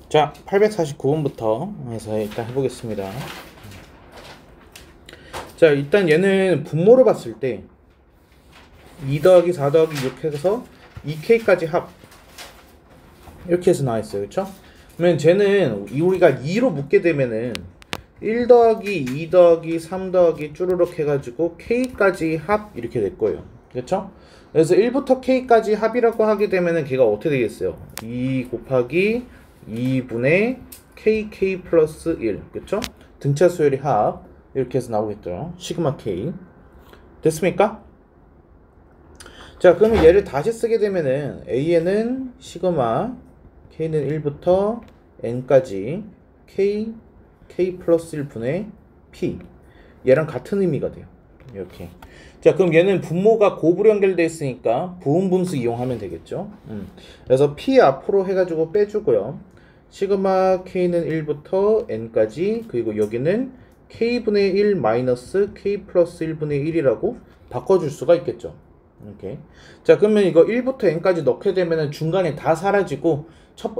자, 849번부터 해서 일단 해보겠습니다. 자, 일단 얘는 분모를 봤을 때 2 더하기 4 더하기 6 해서 2k까지 합 이렇게 해서 나와있어요. 그쵸? 그러면 쟤는 우리가 2로 묶게 되면은 1 더하기 2 더하기 3 더하기 쭈르륵 해가지고 k까지 합 이렇게 될 거예요. 그쵸? 그래서 1부터 k까지 합이라고 하게 되면은 걔가 어떻게 되겠어요? 2 곱하기 2분의 kk 플러스 1 그쵸? 등차 수열이 합 이렇게 해서 나오겠죠. 시그마 k 됐습니까? 자, 그러면 얘를 다시 쓰게 되면은 a에는 시그마 k는 1부터 n까지 k 플러스 1분의 p 얘랑 같은 의미가 돼요. 이렇게. 자, 그럼 얘는 분모가 곱으로 연결되어 있으니까 부분분수 이용하면 되겠죠. 그래서 p 앞으로 해가지고 빼주고요. 시그마 k는 1부터 n까지 그리고 여기는 k분의 1 마이너스 k 플러스 1분의 1이라고 바꿔줄 수가 있겠죠. 이렇게. 자, 그러면 이거 1부터 n까지 넣게 되면 중간에 다 사라지고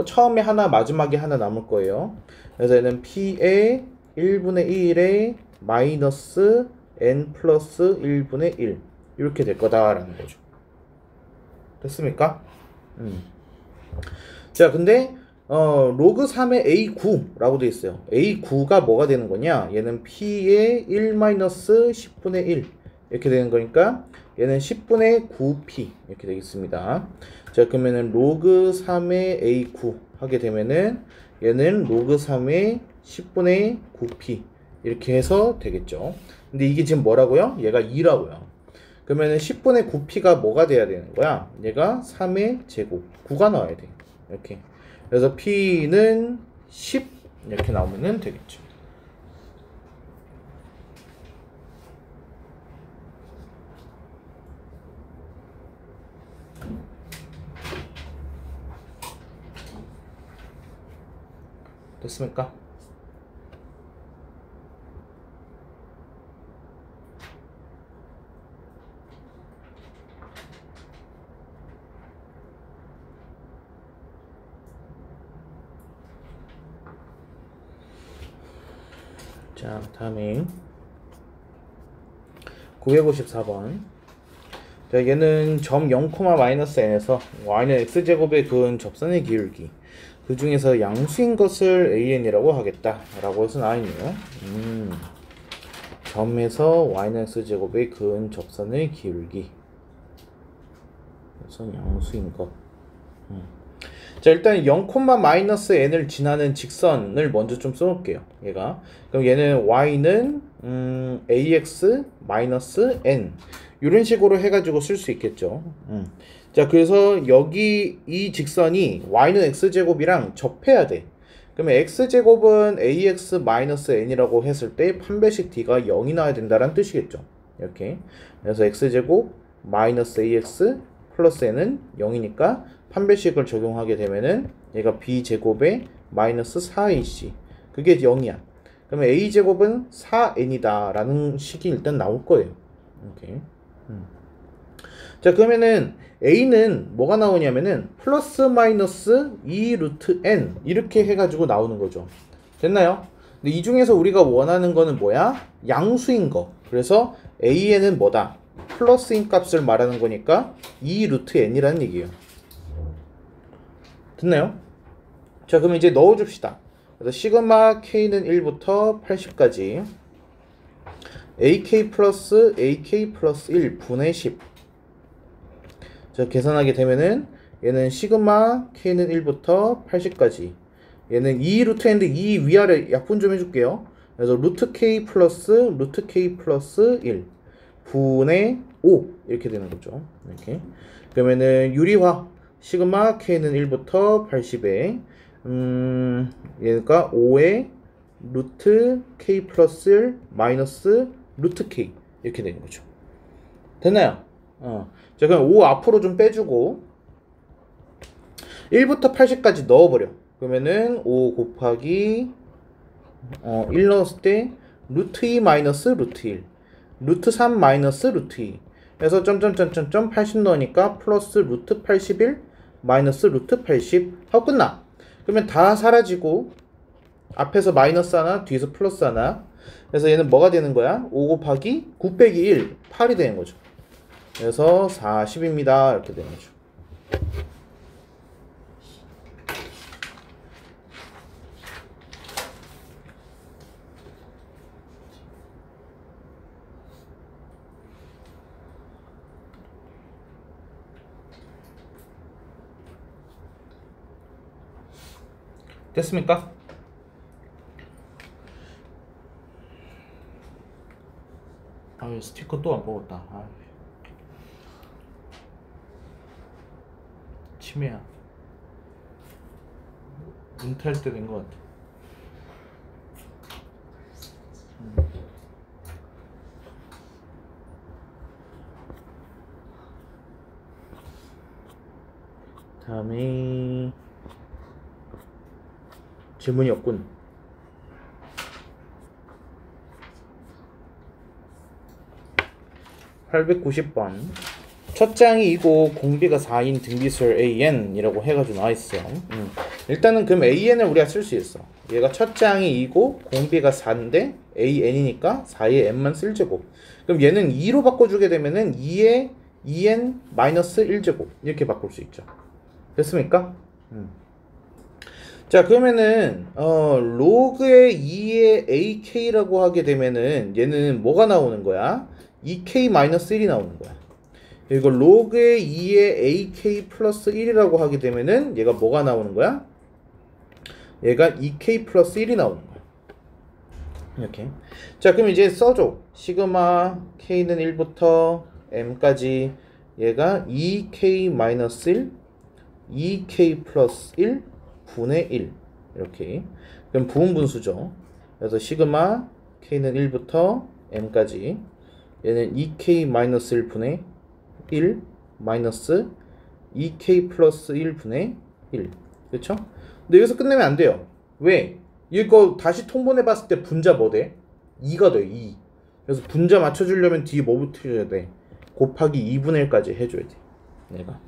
처음에 하나 마지막에 하나 남을 거예요. 그래서 얘는 p의 1분의 1에 마이너스 n 플러스 1분의 1 이렇게 될 거다라는 거죠. 됐습니까? 자, 근데 로그 3의 a9라고 되어 있어요. a9가 뭐가 되는 거냐? 얘는 p의 1 마이너스 10분의 1 이렇게 되는 거니까 얘는 10분의 9p 이렇게 되겠습니다. 자, 그러면은 로그 3의 a9 하게 되면은 얘는 로그 3의 10분의 9p 이렇게 해서 되겠죠. 근데 이게 지금 뭐라고요? 얘가 2라고요. 그러면은 10분의 9p가 뭐가 돼야 되는 거야? 얘가 3의 제곱 9가 나와야 돼. 이렇게. 그래서 p는 10 이렇게 나오면 되겠죠. 됐습니까? 자, 다음에 954번. 자, 얘는 점 0, n에서 y는 x제곱에 그은 접선의 기울기 그 중에서 양수인 것을 an이라고 하겠다 라고 해서 나와있네요. 점에서 y는 x제곱에 그은 접선의 기울기 그래서 양수인 것. 자, 일단 0, n을 지나는 직선을 먼저 좀 써놓을게요. 얘가. 그럼 얘는 y는 ax n 이런 식으로 해가지고 쓸 수 있겠죠. 자, 그래서 여기 이 직선이 y는 x제곱이랑 접해야 돼. 그러면 x제곱은 ax n이라고 했을 때 판별식 d가 0이 나와야 된다는 뜻이겠죠. 이렇게. 그래서 x제곱 마이너스 ax 플러스 n은 0이니까 판별식을 적용하게 되면은 얘가 b제곱에 마이너스 4ac 그게 0이야. 그러면 a제곱은 4n이다 라는 식이 일단 나올 거예요. 이렇게. 자, 그러면은 a는 뭐가 나오냐면은 플러스 마이너스 2 루트 n 이렇게 해가지고 나오는 거죠. 됐나요? 근데 이 중에서 우리가 원하는 거는 뭐야? 양수인 거. 그래서 a는 뭐다? 플러스인 값을 말하는 거니까 2 루트 n이라는 얘기예요. 됐나요? 자, 그럼 이제 넣어줍시다. 그래서 시그마 k는 1부터 80까지 ak 플러스 1 분의 10. 자, 계산하게 되면은 얘는 시그마 k는 1부터 80까지 얘는 2 루트 n인데 2 위아래 약분 좀 해줄게요. 그래서 루트 k 플러스 1 분의 5 이렇게 되는 거죠. 이렇게. 그러면은 유리화 시그마 k는 1부터 80에 얘가 5에 루트 k 플러스 1 마이너스 루트 k 이렇게 되는 거죠. 됐나요? 자, 그럼 5 앞으로 좀 빼주고 1부터 80까지 넣어버려. 그러면은 5 곱하기 1 넣었을 때 루트 2 마이너스 루트 1 루트 3 마이너스 루트 2 그래서 점점점점점 80 넣으니까 플러스 루트 81 마이너스 루트 80 하고 끝나. 그러면 다 사라지고 앞에서 마이너스 하나, 뒤에서 플러스 하나. 그래서 얘는 뭐가 되는 거야? 5 곱하기 9 빼기 1, 8이 되는 거죠. 그래서 40입니다. 이렇게 되는 거죠. 됐습니까? 아, 스티커 또 안 먹었다. 아, 치매야. 은퇴할 때 된 것 같아. 다음에 질문이 없군. (890번) 첫 장이 이고 공비가 4인 등비수열 AN이라고 해가지고 나와있어. 일단은 그럼 AN을 우리가 쓸 수 있어. 얘가 첫 장이 이고 공비가 4인데 AN이니까 4의 N만 쓸제곱. 그럼 얘는 2로 바꿔주게 되면은 2의 2N 마이너스 1제곱 이렇게 바꿀 수 있죠. 됐습니까? 자, 그러면은 로그의 2의 AK라고 하게 되면은 얘는 뭐가 나오는 거야? 2K-1이 나오는 거야. 그리고 로그의 2의 AK 플러스 1이라고 하게 되면은 얘가 뭐가 나오는 거야? 얘가 2K 플러스 1이 나오는 거야. 이렇게. 자, 그럼 이제 써줘. 시그마 K는 1부터 M까지 얘가 2K-1, 2K 플러스 1 분의 1 이렇게. 그럼 부분분수죠. 그래서 시그마 K는 1부터 M까지 얘는 2K-1 분의 1 마이너스 2K 플러스 1 분의 1. 그쵸? 근데 여기서 끝내면 안 돼요. 왜? 이거 다시 통분해 봤을 때 분자 뭐 돼? 2가 돼. 2. 그래서 분자 맞춰주려면 뒤에 뭐 붙여줘야 돼? 곱하기 2분의 1까지 해줘야 돼. 내가.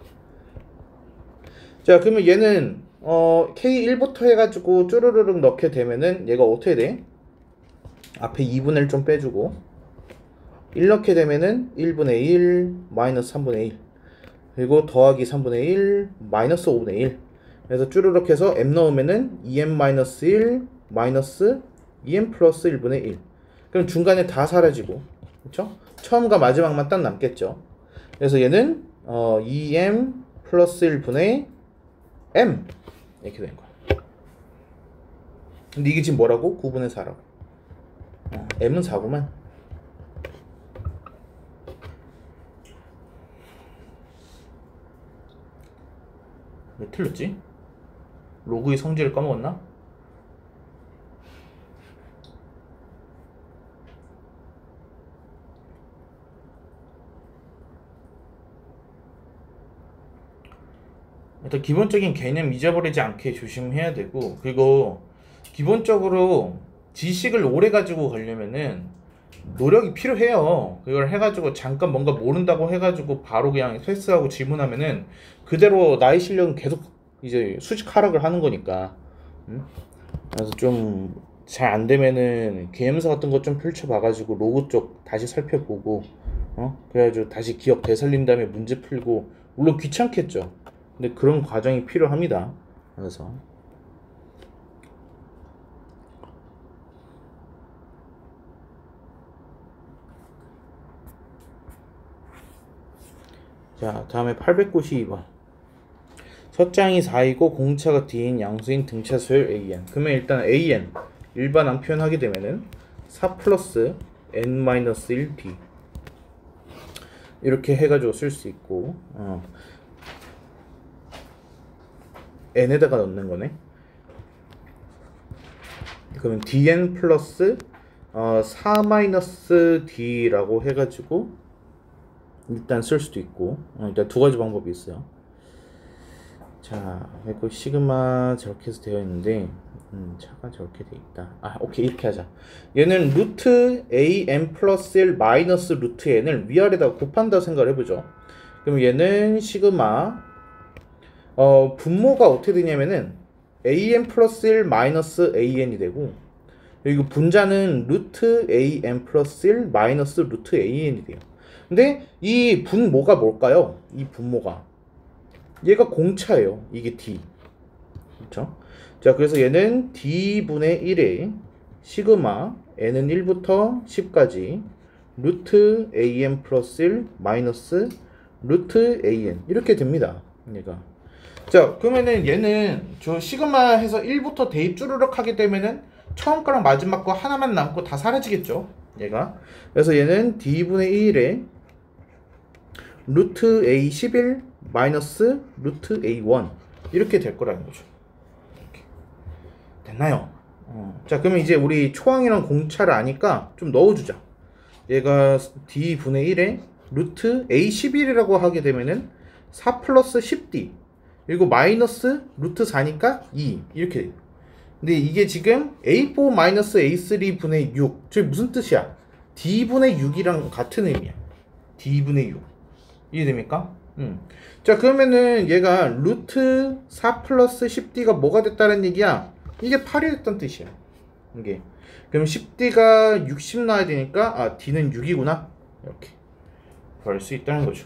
자, 그러면 얘는 K1부터 해가지고 쭈르르륵 넣게 되면은 얘가 어떻게 돼? 앞에 2분의 1 좀 빼주고 1 넣게 되면은 1분의 1 마이너스 3분의 1 그리고 더하기 3분의 1 마이너스 5분의 1. 그래서 쭈르륵 해서 M 넣으면은 2M 마이너스 1 마이너스 2M 플러스 1분의 1. 그럼 중간에 다 사라지고, 그쵸? 처음과 마지막만 딱 남겠죠. 그래서 얘는 2M 플러스 1분의 M 이렇게 된 거야. 근데 이게 지금 뭐라고? 9분의 4라고. M은 4구만. 왜 틀렸지? 로그의 성질을 까먹었나? 일단 기본적인 개념 잊어버리지 않게 조심해야 되고, 그리고 기본적으로 지식을 오래 가지고 가려면은 노력이 필요해요. 그걸 해가지고 잠깐 뭔가 모른다고 해가지고 바로 그냥 패스하고 질문하면은 그대로 나의 실력은 계속 이제 수직 하락을 하는 거니까. 그래서 좀 잘 안 되면은 계엄사 같은 거 좀 펼쳐봐가지고 로그 쪽 다시 살펴보고, 그래가지고 다시 기억 되살린 다음에 문제 풀고. 물론 귀찮겠죠. 근데 그런 과정이 필요합니다. 그래서 자, 다음에 892번. 첫 장이 4이고 공차가 D인 양수인 등차 수열 AN. 그러면 일단 AN 일반항 표현하게 되면은 4 플러스 N-1D 이렇게 해가지고 쓸 수 있고, N에다가 넣는 거네. 그러면 DN 플러스 4 마이너스 D라고 해가지고 일단 쓸 수도 있고, 일단 두 가지 방법이 있어요. 자, 그리고 시그마 저렇게 해서 되어 있는데, 차가 저렇게 돼 있다. 오케이, 이렇게 하자. 얘는 루트 AM 플러스 1 마이너스 루트 N을 위아래다가 곱한다고 생각을 해보죠. 그럼 얘는 시그마 분모가 어떻게 되냐면은 an 플러스 1 마이너스 an이 되고, 그리고 분자는 루트 an 플러스 1 마이너스 루트 an이 돼요. 근데 이 분모가 뭘까요? 이 분모가 얘가 공차예요. 이게 d. 그렇죠? 자, 그래서 얘는 d분의 1에 시그마 n은 1부터 10까지 루트 an 플러스 1 마이너스 루트 an 이렇게 됩니다. 얘가. 자, 그러면은 얘는 저 시그마 해서 1부터 대입 쭈르륵 하게 되면은 처음 거랑 마지막 거 하나만 남고 다 사라지겠죠. 얘가. 그래서 얘는 d분의 1에 루트 a11 마이너스 루트 a1 이렇게 될 거라는 거죠. 이렇게. 됐나요? 자, 그러면 이제 우리 초항이랑 공차를 아니까 좀 넣어주자. 얘가 d분의 1에 루트 a11이라고 하게 되면은 4 플러스 10d 그리고 마이너스 루트 4니까 2 이렇게 돼요. 근데 이게 지금 a4 마이너스 a3 분의 6 저게 무슨 뜻이야? d분의 6이랑 같은 의미야. d분의 6 이해됩니까? 자, 그러면은 얘가 루트 4 플러스 10d가 뭐가 됐다는 얘기야? 이게 8이 됐다는 뜻이야. 이게. 그럼 10d가 60 나와야 되니까 아 d는 6이구나. 이렇게 구할 수 있다는 거죠.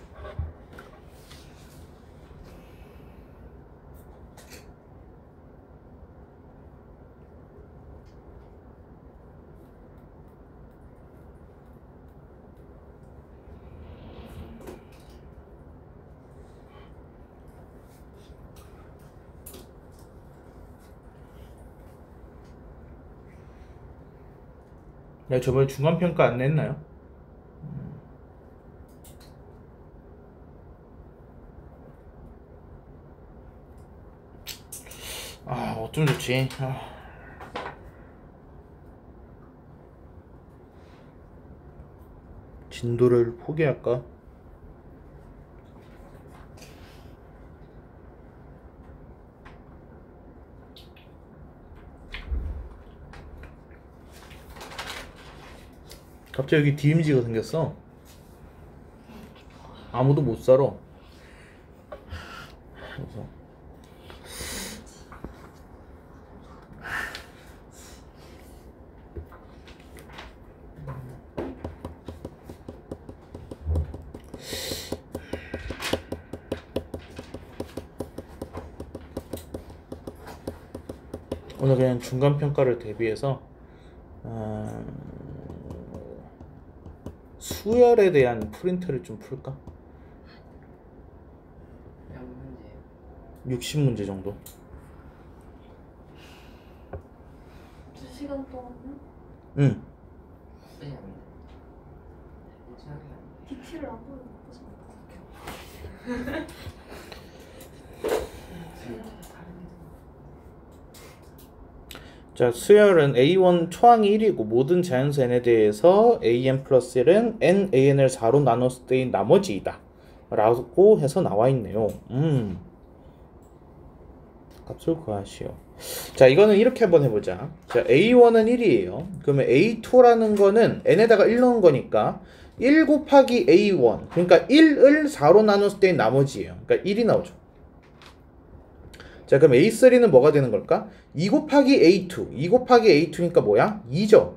내가 저번에 중간평가 안 냈나요? 아, 어쩜 좋지. 진도를 포기할까? 갑자기 여기 DMZ가 생겼어. 아무도 못 살아. 그래서 오늘 그냥 중간평가를 대비해서 수열에 대한 프린트를 좀 풀까? 몇 문제예요? 60문제 정도. 2시간 동안은 응. 쓰지 않는데. 생각이 안 나. DT를 안 보는 거 보지 자, 수열은 A1 초항이 1이고 모든 자연수 n에 대해서 an 플러스 1은 nan을 4로 나눴을 때의 나머지이다 라고 해서 나와 있네요. 값을 구하시오. 자, 이거는 이렇게 한번 해보자. 자, A1은 1이에요. 그러면 A2라는 거는 n에다가 1 넣은 거니까 1 곱하기 A1 그러니까 1을 4로 나눴을 때의 나머지예요. 그러니까 1이 나오죠. 자, 그럼 A3는 뭐가 되는 걸까? 2 곱하기 A2 2 곱하기 A2니까 뭐야? 2죠.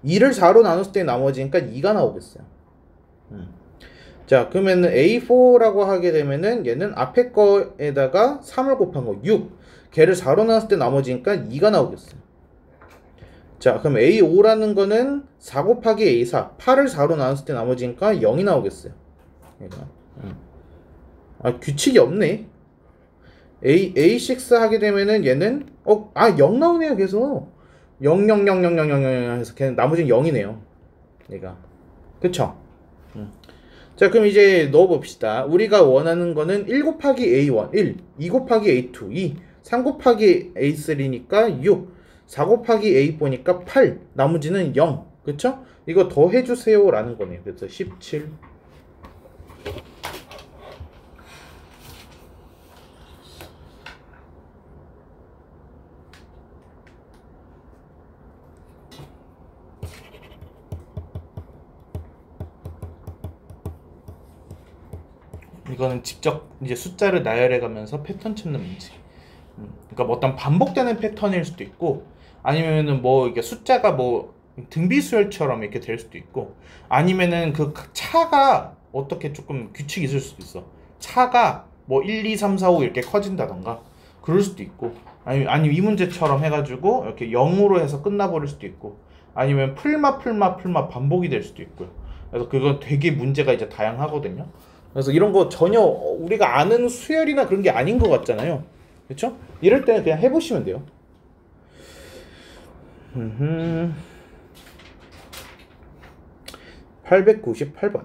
2를 4로 나눴을 때 나머지니까 2가 나오겠어요. 자, 그러면은 A4라고 하게 되면은 얘는 앞에 거에다가 3을 곱한 거 6 걔를 4로 나눴을 때 나머지니까 2가 나오겠어요. 자, 그럼 A5라는 거는 4 곱하기 A4 8을 4로 나눴을 때 나머지니까 0이 나오겠어요. 얘가. 아, 규칙이 없네. A6 하게 되면은 얘는 0 나오네요. 계속 0 0 0 0 0 0 0 해서 걔는 나머지는 0이네요. 얘가. 그쵸? 자, 그럼 이제 넣어봅시다. 우리가 원하는 거는 1 곱하기 A1 1 2 곱하기 A2 2 3 곱하기 A3니까 6 4 곱하기 A4니까 8 나머지는 0 그쵸? 이거 더 해주세요 라는 거네요. 그래서 17 이거는 직접 이제 숫자를 나열해 가면서 패턴 찾는 문제. 그러니까 뭐 어떤 반복되는 패턴일 수도 있고, 아니면은 뭐 이게 숫자가 뭐 등비수열처럼 이렇게 될 수도 있고, 아니면은 그 차가 어떻게 조금 규칙이 있을 수도 있어. 차가 뭐 1, 2, 3, 4, 5 이렇게 커진다던가 그럴 수도 있고, 아니면 이 문제처럼 해가지고 이렇게 0으로 해서 끝나버릴 수도 있고, 아니면 풀마 반복이 될 수도 있고요. 그래서 그건 되게 문제가 이제 다양하거든요. 그래서 이런 거 전혀 우리가 아는 수열이나 그런 게 아닌 것 같잖아요. 그렇죠? 이럴 때는 그냥 해보시면 돼요. 898번.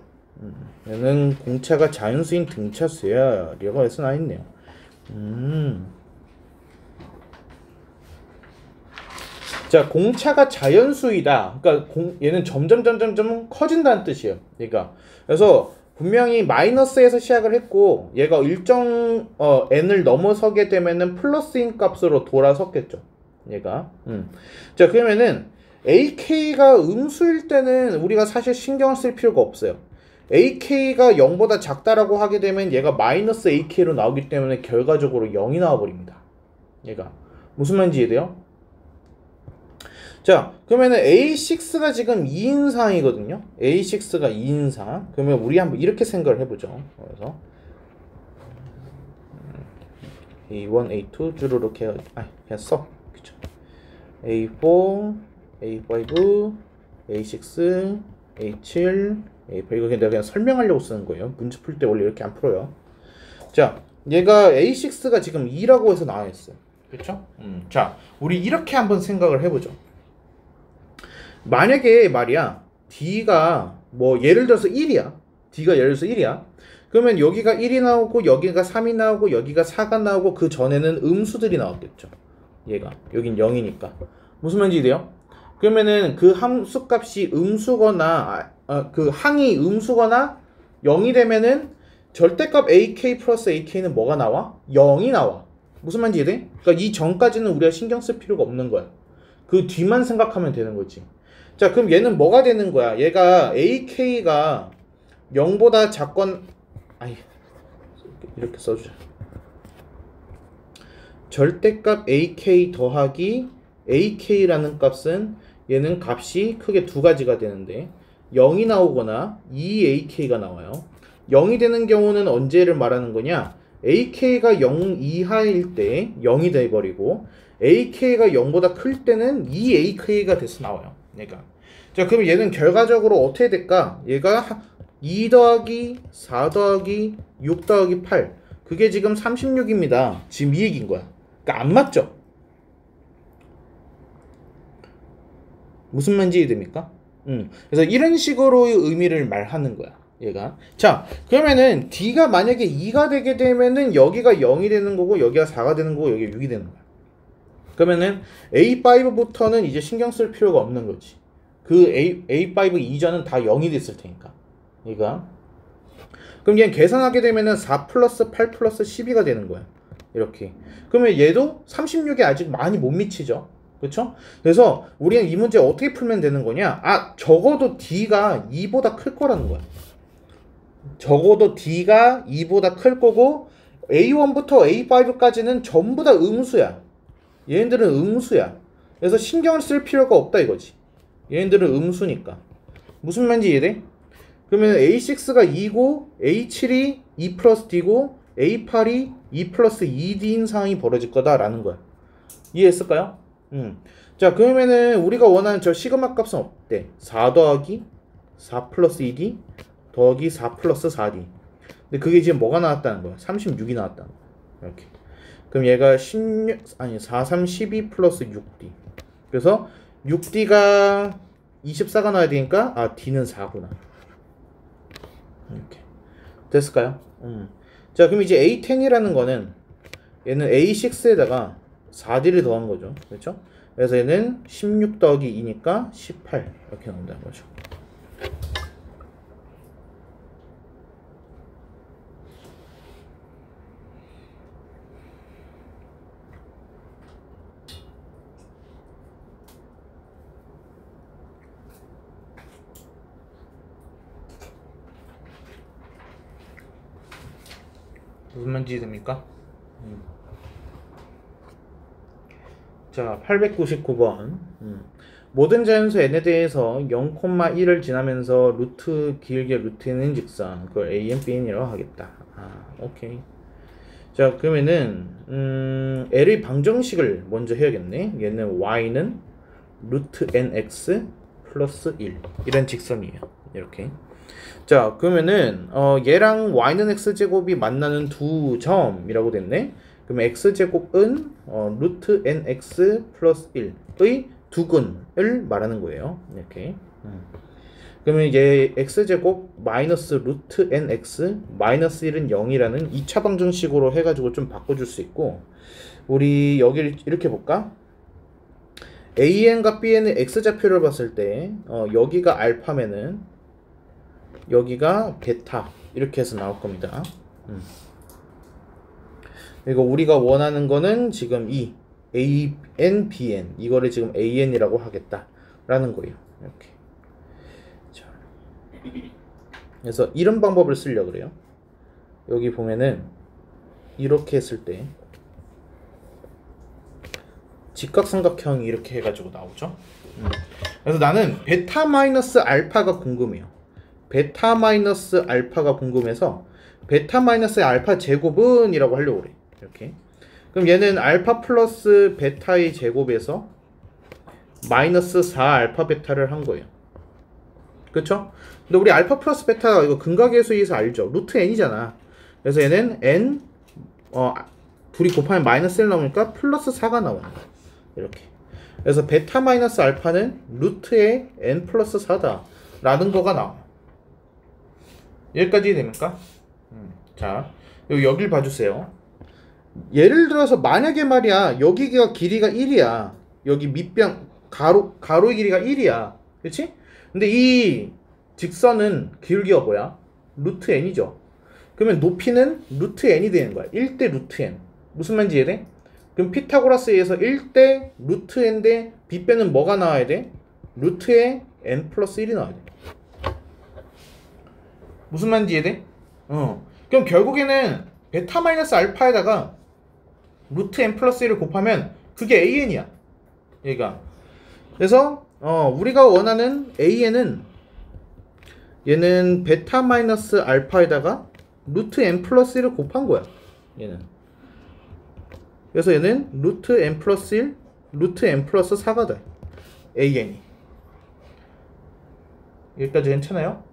얘는 공차가 자연수인 등차수야 라고 해서 나있네요. 자, 공차가 자연수이다. 그러니까 얘는 점점 커진다는 뜻이에요. 그러니까 그래서 분명히 마이너스에서 시작을 했고, 얘가 일정 n을 넘어서게 되면은 플러스인 값으로 돌아섰겠죠. 얘가. 자, 그러면은 ak가 음수일 때는 우리가 사실 신경을 쓸 필요가 없어요. ak가 0보다 작다라고 하게 되면 얘가 마이너스 ak로 나오기 때문에 결과적으로 0이 나와버립니다. 얘가. 무슨 말인지 이해돼요? 자, 그러면은 A6가 지금 2인상이거든요. A6가 2인상. 그러면 우리 한번 이렇게 생각을 해보죠. 그래서 A1, A2 주르륵 해, 그냥 써. 그쵸? A4, A5, A6, A7, A8. 이거 내가 그냥 설명하려고 쓰는 거예요. 문제 풀 때 원래 이렇게 안 풀어요. 자, 얘가 A6가 지금 2라고 해서 나와 있어요. 그쵸? 자, 우리 이렇게 한번 생각을 해보죠. 만약에 말이야, D가 뭐 예를 들어서 1이야. D가 예를 들어서 1이야. 그러면 여기가 1이 나오고 여기가 3이 나오고 여기가 4가 나오고 그 전에는 음수들이 나왔겠죠. 얘가 여긴 0이니까. 무슨 말인지 돼요? 그러면은 그 함수값이 음수거나 그 항이 음수거나 0이 되면은 절대값 AK 플러스 AK는 뭐가 나와? 0이 나와. 무슨 말인지 이해돼? 그러니까 이 전까지는 우리가 신경 쓸 필요가 없는 거야. 그 뒤만 생각하면 되는 거지. 자, 그럼 얘는 뭐가 되는 거야? 얘가 AK가 0보다 작건, 이렇게 써주자. 절대값 AK 더하기 AK라는 값은 얘는 값이 크게 두 가지가 되는데 0이 나오거나 2AK가 나와요. 0이 되는 경우는 언제를 말하는 거냐? AK가 0 이하일 때 0이 돼버리고 AK가 0보다 클 때는 2AK가 돼서 나와요. 얘가. 자, 그럼 얘는 결과적으로 어떻게 될까? 얘가 2 더하기 4 더하기 6 더하기 8. 그게 지금 36입니다. 지금 이 얘기인 거야. 그러니까 안 맞죠? 무슨 말인지 이해됩니까? 그래서 이런 식으로의 의미를 말하는 거야. 얘가. 자, 그러면은 D가 만약에 2가 되게 되면은 여기가 0이 되는 거고 여기가 4가 되는 거고 여기가 6이 되는 거야. 그러면은 A5부터는 이제 신경 쓸 필요가 없는 거지. 그 A5 이전은 다 0이 됐을 테니까. 얘가. 그럼 얘는 계산하게 되면은 4 플러스 8 플러스 12가 되는 거야. 이렇게. 그러면 얘도 36에 아직 많이 못 미치죠. 그렇죠? 그래서 우리는 이 문제 어떻게 풀면 되는 거냐? 적어도 D가 2보다 클 거라는 거야. 적어도 D가 2보다 클 거고 A1부터 A5까지는 전부 다 음수야. 얘네들은 음수야. 그래서 신경을 쓸 필요가 없다 이거지. 얘네들은 음수니까. 무슨 말인지 이해돼? 그러면 A6가 2고 A7이 2 플러스 D고 A8이 2 플러스 2D인 상황이 벌어질 거다라는 거야. 이해했을까요? 자, 그러면은 우리가 원하는 저 시그마 값은 어때? 4 더하기 4 플러스 2D 더하기 4 플러스 4D. 근데 그게 지금 뭐가 나왔다는 거야? 36이 나왔다는 거야. 이렇게. 그럼 얘가 4, 3, 12 플러스 6D. 그래서 6D가 24가 나와야 되니까 D는 4구나. 이렇게. 됐을까요? 자, 그럼 이제 A10이라는 거는 얘는 A6에다가 4D를 더한 거죠. 그렇죠? 그래서 얘는 16 더하기 2니까 18 이렇게 나온다는 거죠. 무슨 말인지 됩니까? 자, 899번. 모든 자연수 n에 대해서 0,1을 지나면서 루트 길게 루트는 직선 그걸 a, n, b, n이라고 하겠다. 오케이. 자, 그러면은 l의 방정식을 먼저 해야겠네. 얘는 y는 루트 nx 플러스 1 이런 직선이에요. 이렇게. 자, 그러면은 얘랑 y는 x제곱이 만나는 두 점이라고 됐네. 그러면 x제곱은 루트 nx 플러스 1의 두근을 말하는 거예요. 이렇게. 그러면 얘 x제곱 마이너스 루트 nx 마이너스 1은 0이라는 2차 방정식으로 해가지고 좀 바꿔줄 수 있고, 우리 여기를 이렇게 볼까? an과 bn의 x좌표를 봤을 때 여기가 알파면은 여기가 베타 이렇게 해서 나올 겁니다. 그리고 우리가 원하는 거는 지금 이 an, bn 이거를 지금 an이라고 하겠다라는 거예요. 이렇게. 자, 그래서 이런 방법을 쓰려고 그래요. 여기 보면은 이렇게 했을 때 직각삼각형이 이렇게 해가지고 나오죠. 그래서 나는 베타 마이너스 알파가 궁금해요. 베타 마이너스 알파가 궁금해서 베타 마이너스 알파 제곱은 이라고 하려고 그래. 이렇게. 그럼 얘는 알파 플러스 베타의 제곱에서 마이너스 4 알파 베타를 한 거예요. 그쵸? 근데 우리 알파 플러스 베타 이거 근각계수에서 알죠? 루트 n이잖아. 그래서 얘는 n 둘이 곱하면 마이너스 1 나오니까 플러스 4가 나오는 거야. 이렇게. 그래서 베타 마이너스 알파는 루트의 n 플러스 4다 라는 거가 나와. 여기까지 됩니까? 자, 여길 봐주세요. 예를 들어서 만약에 말이야 여기가 길이가 1이야. 여기 밑변 가로의 길이가 1이야. 그치? 근데 이 직선은 기울기가 뭐야? 루트 n이죠. 그러면 높이는 루트 n이 되는 거야. 1대 루트 n. 무슨 말인지 이해돼? 그럼 피타고라스에서 1대 루트 n인데 빗변은 뭐가 나와야 돼? 루트의 n 플러스 1이 나와야 돼. 무슨 말인지 이해돼? 그럼 결국에는 베타 마이너스 알파에다가 루트 n 플러스 1을 곱하면 그게 an이야. 얘가. 그래서 우리가 원하는 an은 얘는 베타 마이너스 알파에다가 루트 n 플러스 1을 곱한 거야. 얘는. 그래서 얘는 루트 n 플러스 1, 루트 n 플러스 4가 돼. an이. 여기까지 괜찮아요?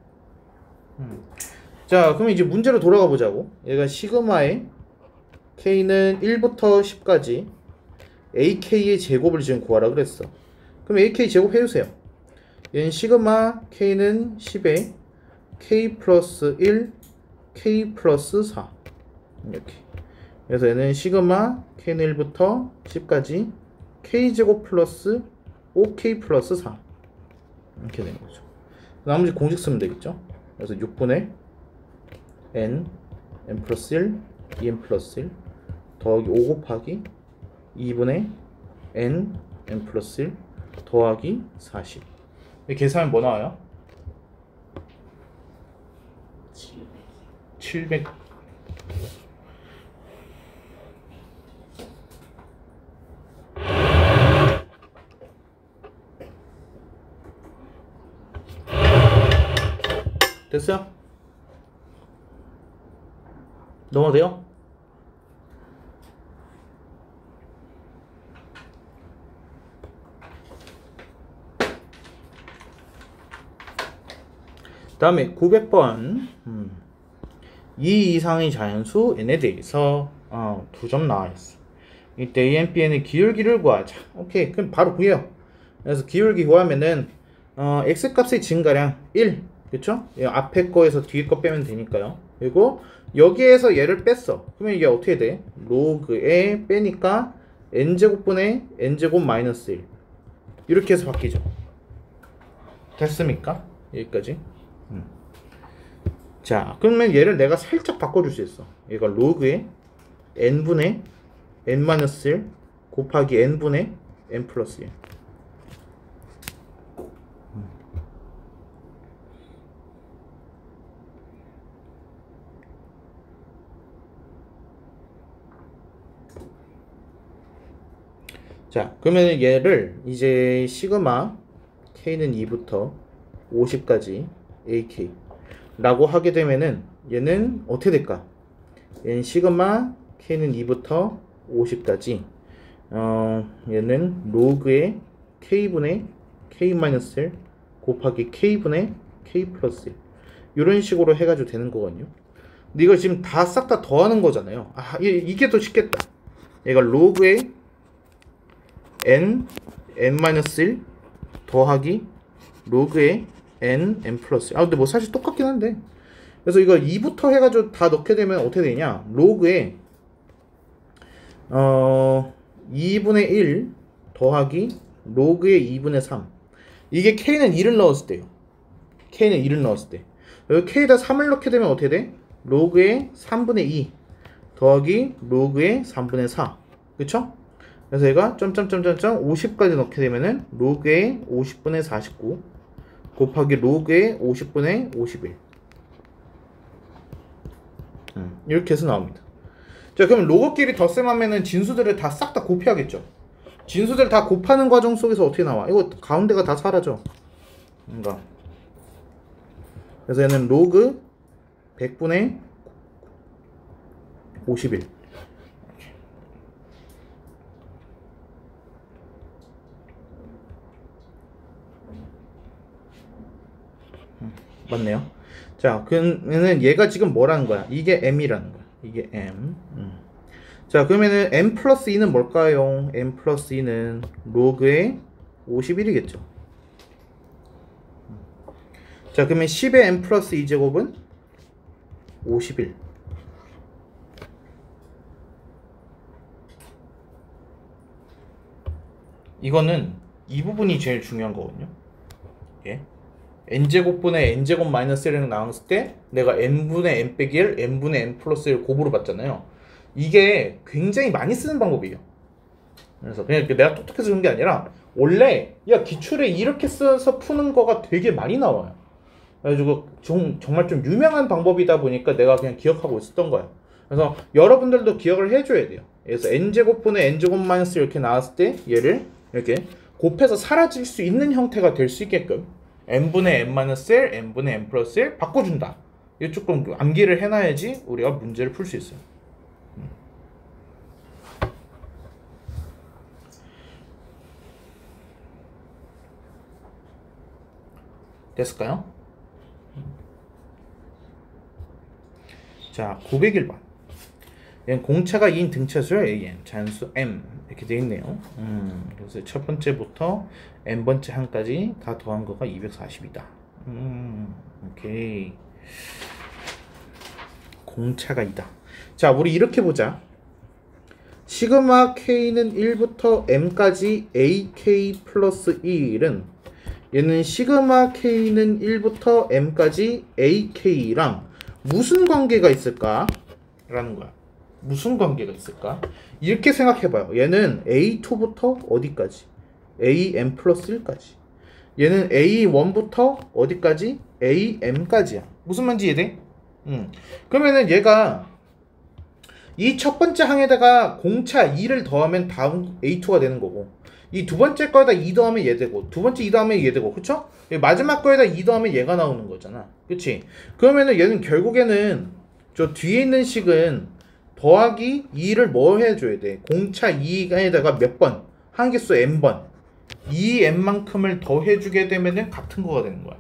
자, 그럼 이제 문제로 돌아가 보자고. 얘가 시그마의 k는 1부터 10까지 ak의 제곱을 지금 구하라 그랬어. 그럼 ak 제곱 해주세요. 얘는 시그마 k는 10에 k 플러스 1, k 플러스 4 이렇게. 그래서 얘는 시그마 k는 1부터 10까지 k 제곱 플러스 5k 플러스 4 이렇게 되는 거죠. 나머지 공식 쓰면 되겠죠. 그래서 6분의 n 플러스 1, 2n 플러스 1 더하기 5 곱하기 2분의 n 플러스 1 더하기 40. 계산하면 뭐 나와요? 700. 됐어요? 넘어도 돼요? 다음에 900번 2 이상의 자연수 n에 대해서 두 점 나와있어. 이때 a, bn의 기울기를 구하자. 오케이, 그럼 바로 구해요. 그래서 기울기 구하면은 x값의 증가량 1, 그쵸? 앞에 거에서 뒤에 거 빼면 되니까요. 그리고 여기에서 얘를 뺐어. 그러면 이게 어떻게 돼? 로그에 빼니까 n제곱분의 n제곱 마이너스 1 이렇게 해서 바뀌죠. 됐습니까? 여기까지. 자, 그러면 얘를 내가 살짝 바꿔줄 수 있어. 얘가 로그에 n분의 n-1 곱하기 n분의 n 플러스 1. 자, 그러면 얘를 이제 시그마 k는 2부터 50까지 ak 라고 하게 되면은 얘는 어떻게 될까? 얘는 시그마 k는 2부터 50까지 얘는 로그의 k분의 k-1 곱하기 k분의 k 플러스 1 이런 식으로 해가지고 되는 거거든요. 근데 이걸 지금 다 싹 다 더하는 거잖아요. 아, 이게 더 쉽겠다. 얘가 로그의 n-1 더하기 로그의 n 플러스 1. 아, 근데 뭐 사실 똑같긴 한데. 그래서 이거 2부터 해가지고 다 넣게 되면 어떻게 되냐? 로그의 2분의 1 더하기 로그의 2분의 3. 이게 k는 1을 넣었을 때요. k는 1을 넣었을 때. 여기 k에다 3을 넣게 되면 어떻게 돼? 로그의 3분의 2 더하기 로그의 3분의 4. 그쵸? 그래서 얘가 점점점점점 50까지 넣게 되면은 로그의 50분의 49 곱하기 로그의 50분의 51. 이렇게 해서 나옵니다. 자, 그럼 로그끼리 덧셈하면은 진수들을 다 싹 다 곱해야겠죠. 진수들 다 곱하는 과정 속에서 어떻게 나와? 이거 가운데가 다 사라져. 뭔가. 그래서 얘는 로그 100분의 51. 맞네요. 자, 그러면은 얘가 지금 뭐라는 거야? 이게 m이라는 거야. 이게 m. 자, 그러면은 m 플러스 2는 뭘까요? m 플러스 2는 로그의 51이겠죠. 자, 그러면 10의 m 플러스 2제곱은 51. 이거는 이 부분이 제일 중요한 거거든요. 예. n제곱분의 n제곱 마이너스 1이 나왔을 때 내가 n분의 n 빼기 1, n분의 n 플러스 1 곱으로 봤잖아요. 이게 굉장히 많이 쓰는 방법이에요. 그래서 그냥 내가 똑똑해서 그런 게 아니라 원래 야 기출에 이렇게 써서 푸는 거가 되게 많이 나와요. 그래가지고 정말 좀 유명한 방법이다 보니까 내가 그냥 기억하고 있었던 거야. 그래서 여러분들도 기억을 해줘야 돼요. 그래서 n제곱분의 n제곱 마이너스 이렇게 나왔을 때 얘를 이렇게 곱해서 사라질 수 있는 형태가 될 수 있게끔 n분의 n-1, n분의 n 플러스 1 바꿔준다. 이거 조금 암기를 해놔야지 우리가 문제를 풀 수 있어요. 됐을까요? 자, 901번. 얘는 공차가 2인 등차수열 an, 잔수 m 이렇게 되어 있네요. 그래서 첫 번째부터 n번째 항까지 다 더한 거가 240이다. 오케이. 공차가 2다. 자, 우리 이렇게 보자. 시그마 k는 1부터 m까지 ak 플러스 1은 얘는 시그마 k는 1부터 m까지 ak랑 무슨 관계가 있을까? 라는 거야. 무슨 관계가 있을까? 이렇게 생각해봐요. 얘는 A2부터 어디까지? AM 플러스 1까지. 얘는 A1부터 어디까지? AM까지야. 무슨 말인지 이해돼? 그러면은 얘가 이 첫 번째 항에다가 공차 2를 더하면 다음 A2가 되는 거고, 이 두 번째 거에다 2 더하면 얘 되고, 두 번째 2 더하면 얘 되고, 그쵸? 마지막 거에다 2 더하면 얘가 나오는 거잖아. 그치? 그러면은 얘는 결국에는 저 뒤에 있는 식은 더하기 2를 뭐 해줘야 돼? 공차 2에다가 몇 번? 항개수 n번. 이 n만큼을 더해주게 되면은 같은 거가 되는 거야.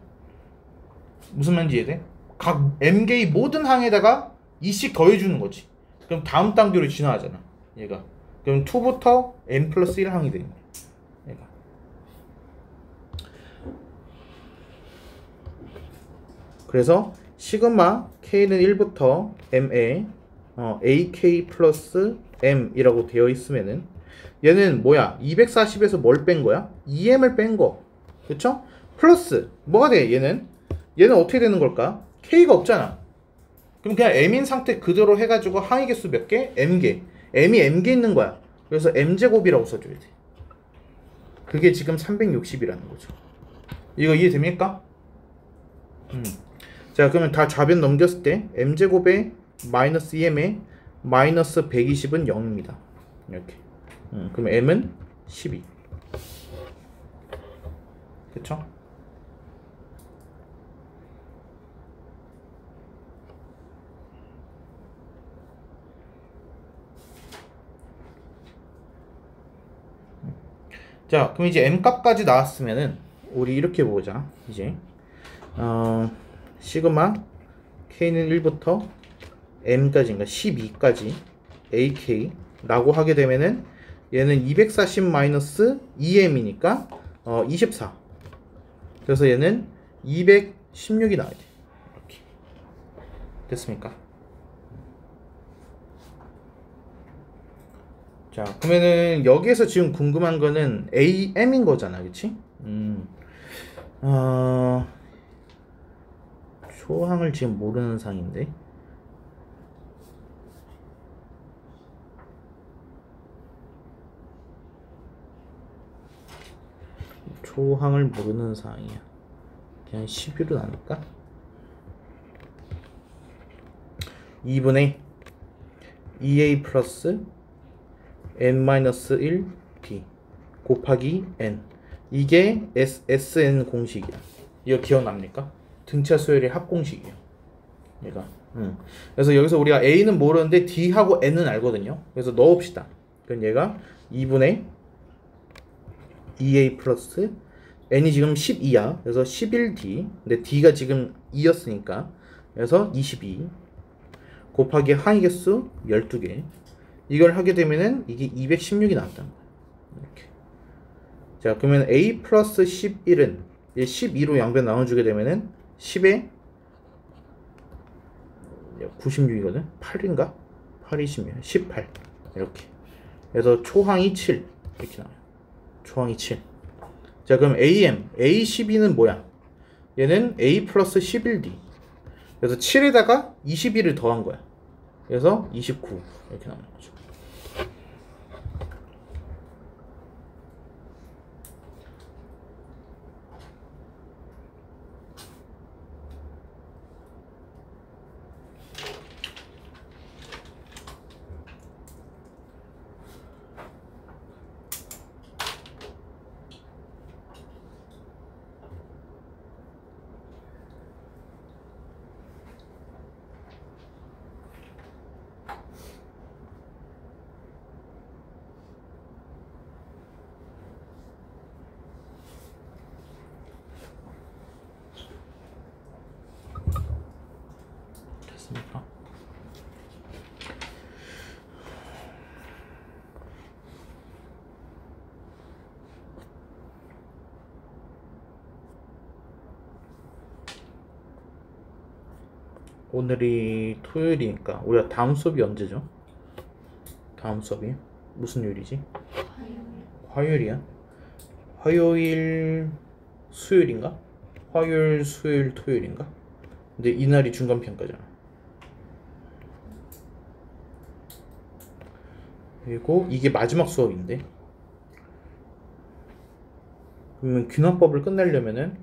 무슨 말인지 이해돼? 각 m개의 모든 항에다가 2씩 더해주는 거지. 그럼 다음 단계로 진화하잖아. 얘가. 그럼 2부터 n 플러스 1 항이 되는 거야. 얘가. 그래서 시그마 k는 1부터 m에 ak 플러스 m이라고 되어 있으면은 얘는 뭐야? 240에서 뭘 뺀 거야? 2m을 뺀 거. 그쵸? 플러스 뭐가 돼? 얘는 어떻게 되는 걸까? k가 없잖아. 그럼 그냥 m인 상태 그대로 해가지고 항의 개수 몇 개? m개. m이 m개 있는 거야. 그래서 m제곱이라고 써줘야 돼. 그게 지금 360이라는 거죠. 이거 이해됩니까? 자, 그러면 다 좌변 넘겼을 때 m제곱에 마이너스 2m에 마이너스 120은 0입니다. 이렇게. 그럼 m은 12. 그쵸? 자, 그럼 이제 m 값까지 나왔으면은 우리 이렇게 보자. 이제 시그마 k는 1부터 m까지인가 12까지 ak라고 하게 되면은 얘는 240-2m이니까 24. 그래서 얘는 216이 나와야 돼. 이렇게 됐습니까? 자, 그러면은 여기에서 지금 궁금한 거는 AM인 거잖아, 그치? 초항을 지금 모르는 상인데. 초항을 모르는 상이야. 그냥 11로 나눌까? 2분의 2a 플러스 n-1b 곱하기 n. 이게 SN 공식이야. 이거 기억납니까? 등차 수열의 합공식이야. 얘가. 그래서 여기서 우리가 a는 모르는데 d하고 n은 알거든요. 그래서 넣읍시다. 그럼 얘가 2분의 2a 플러스 n이 지금 12야. 그래서 11d. 근데 d가 지금 2였으니까. 그래서 22 곱하기 항의 개수 12개. 이걸 하게 되면은 이게 216이 나왔다는 거야. 이렇게. 자, 그러면 a 플러스 11은 12로 양변 나눠주게 되면은 10에 96이거든? 8인가? 8, 20이면 18 이렇게. 그래서 초항이 7 이렇게 나와요. 초항이 7. 자, 그럼 A12는 뭐야? 얘는 A 플러스 11D. 그래서 7에다가 21을 더한 거야. 그래서 29 이렇게 나오는 거죠. 됐습니까? 오늘이 토요일이니까 우리가 다음 수업이 언제죠? 다음 수업이 무슨 요일이지? 화요일이야? 화요일 수요일인가? 화요일 수요일 토요일인가? 근데 이날이 중간평가잖아. 그리고 이게 마지막 수업인데, 그러면 균형법을 끝내려면은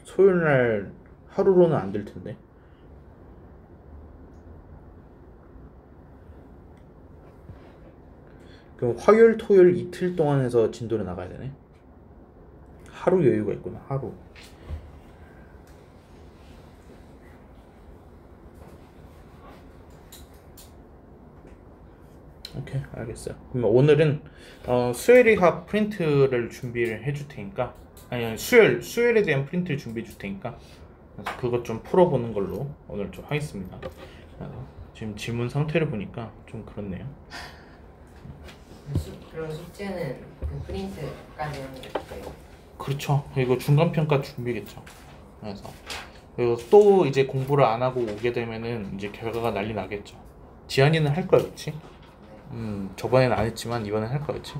토요일날 하루로는 안 될 텐데. 그럼 화요일 토요일 이틀 동안 해서 진도를 나가야 되네. 하루 여유가 있구나. 하루. 오케이, 알겠어요. 그러면 오늘은 수요일의 합 프린트를 준비를 해줄 테니까, 아니 수요일에 대한 프린트를 준비해 줄 테니까, 그래서 그것 좀 풀어보는 걸로 오늘 좀 하겠습니다. 지금 질문 상태를 보니까 좀 그렇네요. 그럼 숙제는 그 프린트까지 하는 거예요? 그렇죠. 그리고 중간평가 준비겠죠. 그래서 그리고 또 이제 공부를 안 하고 오게 되면은 이제 결과가 난리 나겠죠. 지한이는 할 거야, 그렇지? 저번에는 안 했지만 이번엔 할 거야, 그렇지?